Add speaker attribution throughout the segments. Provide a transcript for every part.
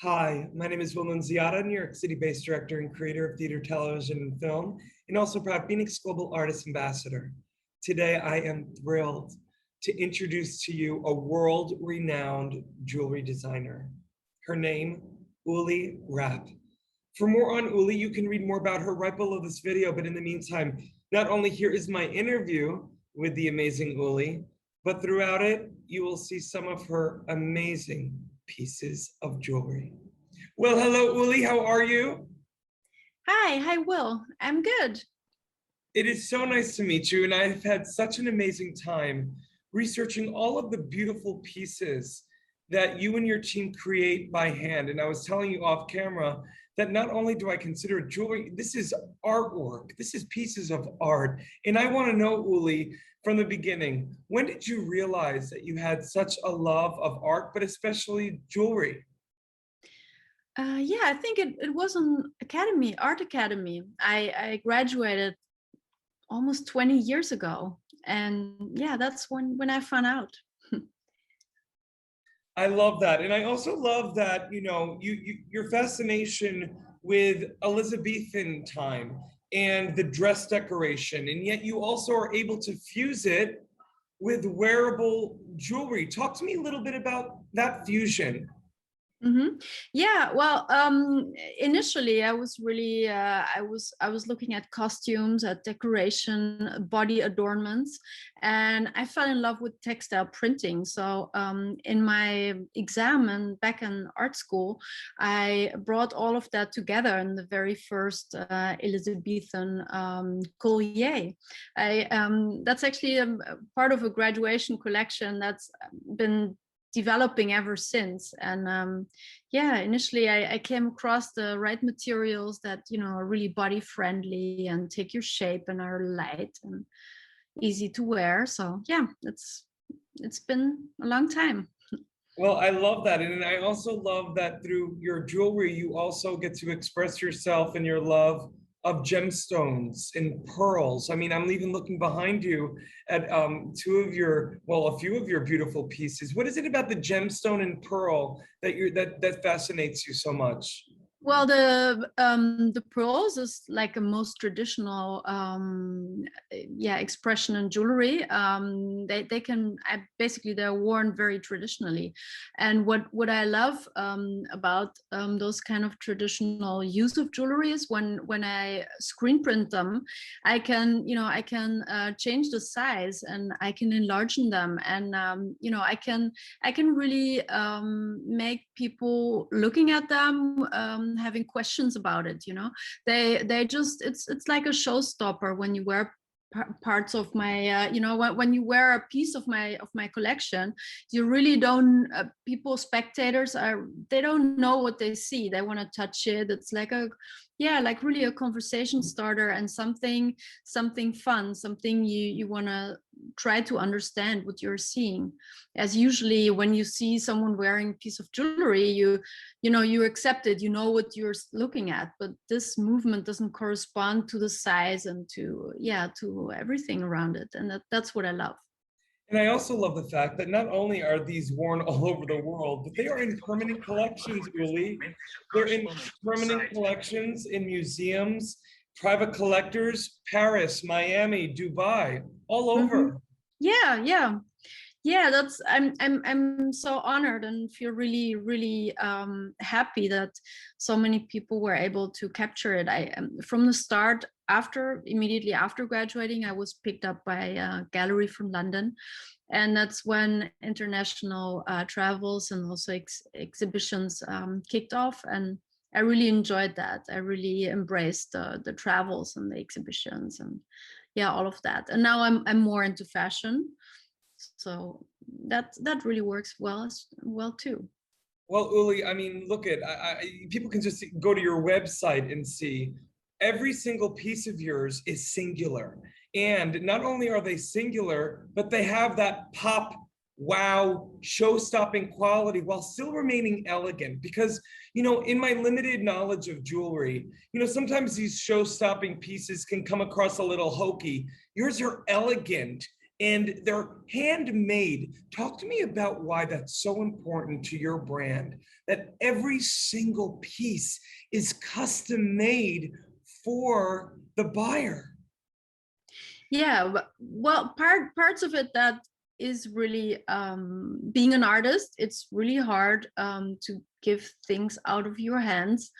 Speaker 1: Hi, my name is Wilman Ziada, New York City-based director and creator of theater, television, and film, and also proud FENIX Global Artist Ambassador. Today, I am thrilled to introduce to you a world-renowned jewelry designer. Her name, Uli Rapp. For more on Uli, you can read more about her right below this video, but in the meantime, not only here is my interview with the amazing Uli, but throughout it, you will see some of her amazing pieces of jewelry. Well, hello, Uli, how are you?
Speaker 2: Hi, Will. I'm good.
Speaker 1: It is so nice to meet you, and I've had such an amazing time researching all of the beautiful pieces that you and your team create by hand. And I was telling you off camera that not only do I consider jewelry, this is artwork, this is pieces of art. And I want to know, Uli, from the beginning, when did you realize that you had such a love of art, but especially jewelry?
Speaker 2: Yeah, I think it was an art academy. I graduated almost 20 years ago. And yeah, that's when I found out.
Speaker 1: I love that. And I also love that, your fascination with Elizabethan time and the dress decoration, and yet you also are able to fuse it with wearable jewelry. Talk to me a little bit about that fusion.
Speaker 2: Yeah, well, initially I was really I was looking at costumes, at decoration, body adornments, and I fell in love with textile printing. So in my exam and back in art school, I brought all of that together in the very first Elizabethan collier. That's actually a part of a graduation collection that's been developing ever since. And yeah, initially I came across the right materials that are really body friendly and take your shape and are light and easy to wear. So yeah, it's been a long time.
Speaker 1: Well, I love that. And I also love that through your jewelry, you also get to express yourself and your love of gemstones and pearls. I mean, I'm even looking behind you at a few of your beautiful pieces. What is it about the gemstone and pearl that fascinates you so much?
Speaker 2: Well, the pearls is like a most traditional expression in jewelry. Basically they're worn very traditionally, and what I love about those kind of traditional use of jewelry is when I screen print them, I can change the size and I can enlarge them, and I can really make people looking at them having questions about it. They just it's like a showstopper when you wear parts of my when you wear a piece of my collection. You really don't spectators they don't know what they see. They want to touch it. It's like really a conversation starter and something fun, something you want to try to understand what you're seeing. As usually when you see someone wearing a piece of jewelry, you accept it, you know what you're looking at, but this movement doesn't correspond to the size and to everything around it, and that's what I love.
Speaker 1: And I also love the fact that not only are these worn all over the world, but they are in permanent collections, Uli. They're in permanent collections in museums, private collectors, Paris, Miami, Dubai, all over.
Speaker 2: Yeah, that's I'm so honored and feel really, really happy that so many people were able to capture it. I from the start, immediately after graduating, I was picked up by a gallery from London, and that's when international travels and also exhibitions kicked off, and I really enjoyed that. I really embraced the travels and the exhibitions and all of that. And now I'm more into fashion. So that really works well too.
Speaker 1: Well, Uli, I mean, look at people can just go to your website and see every single piece of yours is singular. And not only are they singular, but they have that pop, wow, show-stopping quality while still remaining elegant. Because, in my limited knowledge of jewelry, sometimes these show-stopping pieces can come across a little hokey. Yours are elegant and they're handmade. Talk to me about why that's so important to your brand, that every single piece is custom made for the buyer.
Speaker 2: Yeah, well, parts of it that is really being an artist. It's really hard to give things out of your hands.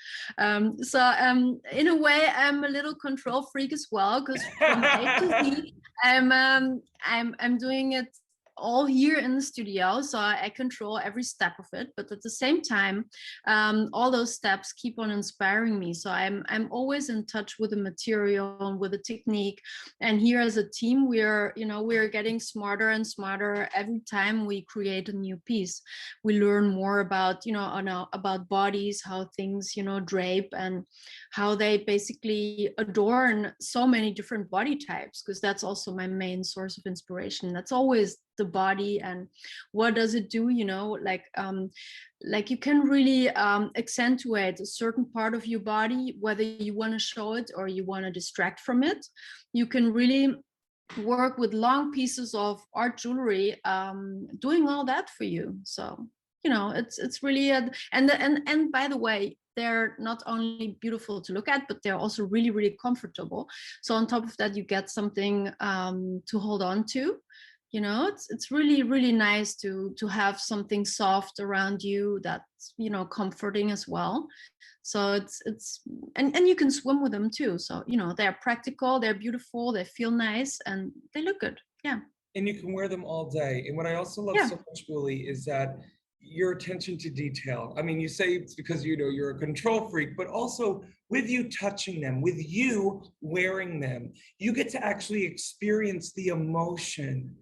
Speaker 2: So in a way, I'm a little control freak as well, because from A to Z, I'm doing it all here in the studio, so I control every step of it. But at the same time, all those steps keep on inspiring me. So I'm always in touch with the material and with the technique. And here as a team, we're getting smarter and smarter every time we create a new piece. We learn more about about bodies, how things drape, and how they basically adorn so many different body types, because that's also my main source of inspiration. That's always the body, and what does it do, like you can really accentuate a certain part of your body, whether you want to show it or you want to distract from it. You can really work with long pieces of art jewelry doing all that for you. So it's really and by the way, they're not only beautiful to look at, but they're also really, really comfortable. So on top of that, you get something to hold on to. It's really, really nice to have something soft around you that's comforting as well. So it's and you can swim with them too. So they're practical, they're beautiful, they feel nice, and they look good. Yeah.
Speaker 1: And you can wear them all day. And what I also love so much, Uli, is that your attention to detail. I mean, you say it's because you're a control freak, but also with you touching them, with you wearing them, you get to actually experience the emotion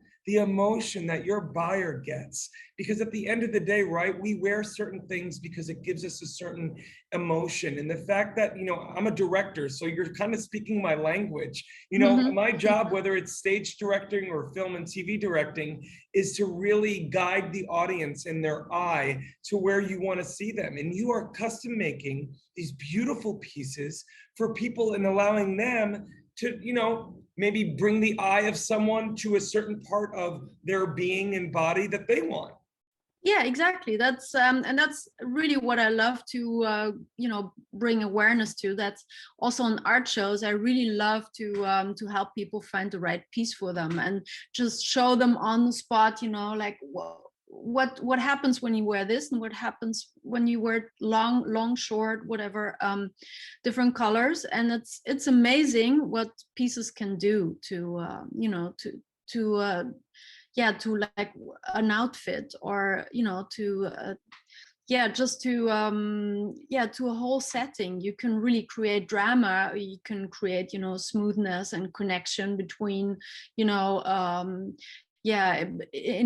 Speaker 1: that your buyer gets. Because at the end of the day, right, we wear certain things because it gives us a certain emotion. And the fact that, I'm a director, so you're kind of speaking my language. My job, whether it's stage directing or film and TV directing, is to really guide the audience in their eye to where you want to see them. And you are custom making these beautiful pieces for people and allowing them to, maybe bring the eye of someone to a certain part of their being and body that they want.
Speaker 2: Yeah, exactly. That's and that's really what I love to bring awareness to. That's also on art shows. I really love to help people find the right piece for them and just show them on the spot. Like what happens when you wear this, and what happens when you wear long, short, whatever, different colors. And it's amazing what pieces can do to like an outfit, or to a whole setting. You can really create drama, or you can create smoothness and connection between in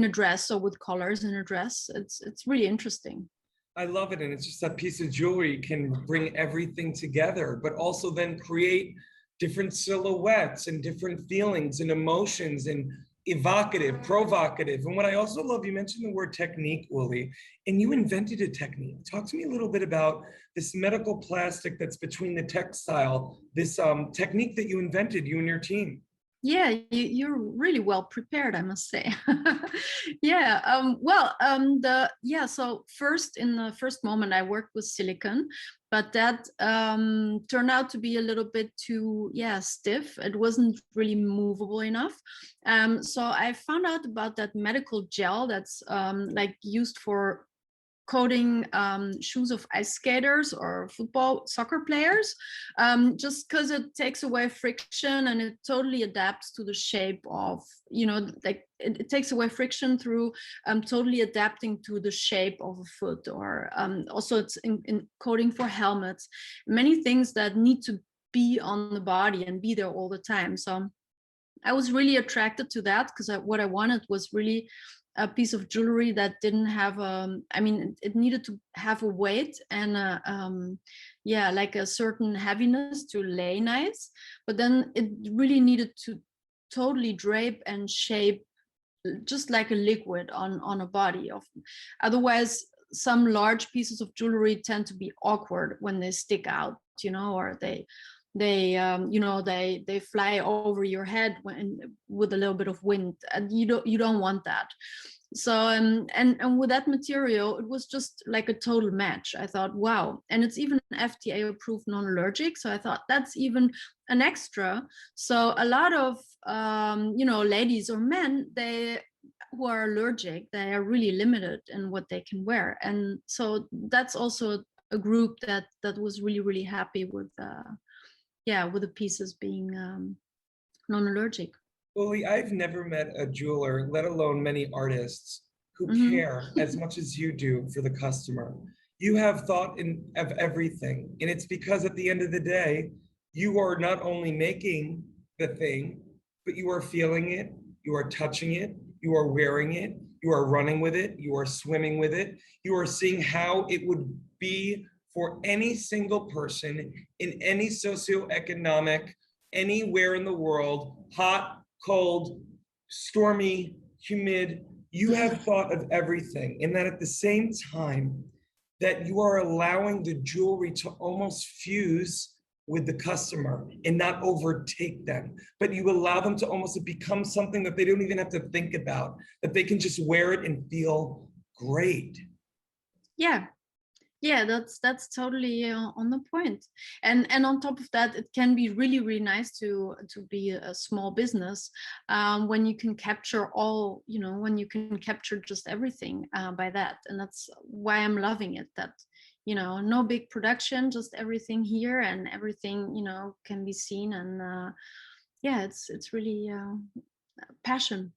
Speaker 2: a dress, or with colors in a dress. It's really interesting.
Speaker 1: I love it. And it's just that piece of jewelry can bring everything together, but also then create different silhouettes and different feelings and emotions, and evocative, provocative. And what I also love, you mentioned the word technique, Uli, and you invented a technique. Talk to me a little bit about this medical plastic that's between the textile, this technique that you invented, you and your team.
Speaker 2: Yeah, you're really well prepared, I must say. So first, in the first moment, I worked with silicone, but that turned out to be a little bit too stiff. It wasn't really movable enough. So I found out about that medical gel that's like used for coating shoes of ice skaters or soccer players, just because it takes away friction, and it totally adapts to the shape of, like it takes away friction through totally adapting to the shape of a foot. Or also it's in coating for helmets, many things that need to be on the body and be there all the time. So I was really attracted to that, because what I wanted was really a piece of jewelry that didn't have it needed to have a weight and like a certain heaviness to lay nice, but then it really needed to totally drape and shape just like a liquid on a body. Otherwise, some large pieces of jewelry tend to be awkward when they stick out, or they they fly over your head with a little bit of wind, and you don't want that. So and with that material, it was just like a total match. I thought, wow. And it's even FTA approved non-allergic, so I thought that's even an extra. So a lot of ladies or men, who are allergic, they are really limited in what they can wear. And so that's also a group that was really happy with with the pieces being non-allergic.
Speaker 1: Uli, I've never met a jeweler, let alone many artists, who care as much as you do for the customer. You have thought of everything, and it's because at the end of the day, you are not only making the thing, but you are feeling it, you are touching it, you are wearing it, you are running with it, you are swimming with it, you are seeing how it would be for any single person in any socioeconomic, anywhere in the world, hot, cold, stormy, humid. You have thought of everything, and that at the same time that you are allowing the jewelry to almost fuse with the customer and not overtake them, but you allow them to almost become something that they don't even have to think about, that they can just wear it and feel great.
Speaker 2: Yeah, that's totally on the point. And on top of that, it can be really nice to be a small business when you can capture when you can capture just everything by that. And that's why I'm loving it, that no big production, just everything here, and everything can be seen. And it's really passion.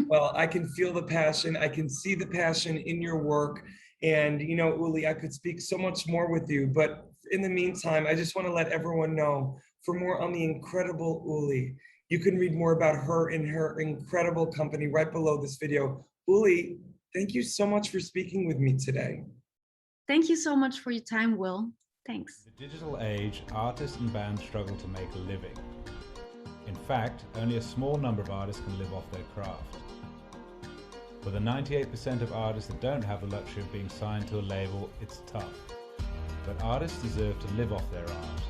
Speaker 1: Well, I can feel the passion. I can see the passion in your work. And, Uli, I could speak so much more with you, but in the meantime, I just want to let everyone know, for more on the incredible Uli, you can read more about her and her incredible company right below this video. Uli, thank you so much for speaking with me today.
Speaker 2: Thank you so much for your time, Will. Thanks.
Speaker 3: In the digital age, artists and bands struggle to make a living. In fact, only a small number of artists can live off their craft. For the 98% of artists that don't have the luxury of being signed to a label, it's tough. But artists deserve to live off their art.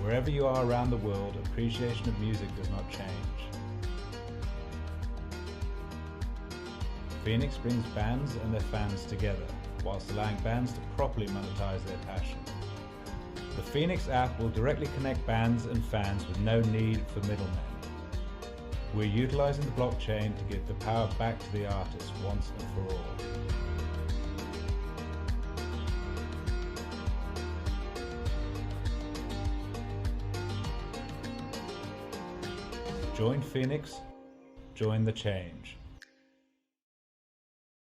Speaker 3: Wherever you are around the world, appreciation of music does not change. FENIX brings bands and their fans together, whilst allowing bands to properly monetize their passion. The FENIX app will directly connect bands and fans with no need for middlemen. We're utilizing the blockchain to give the power back to the artist once and for all. Join FENIX, join the change.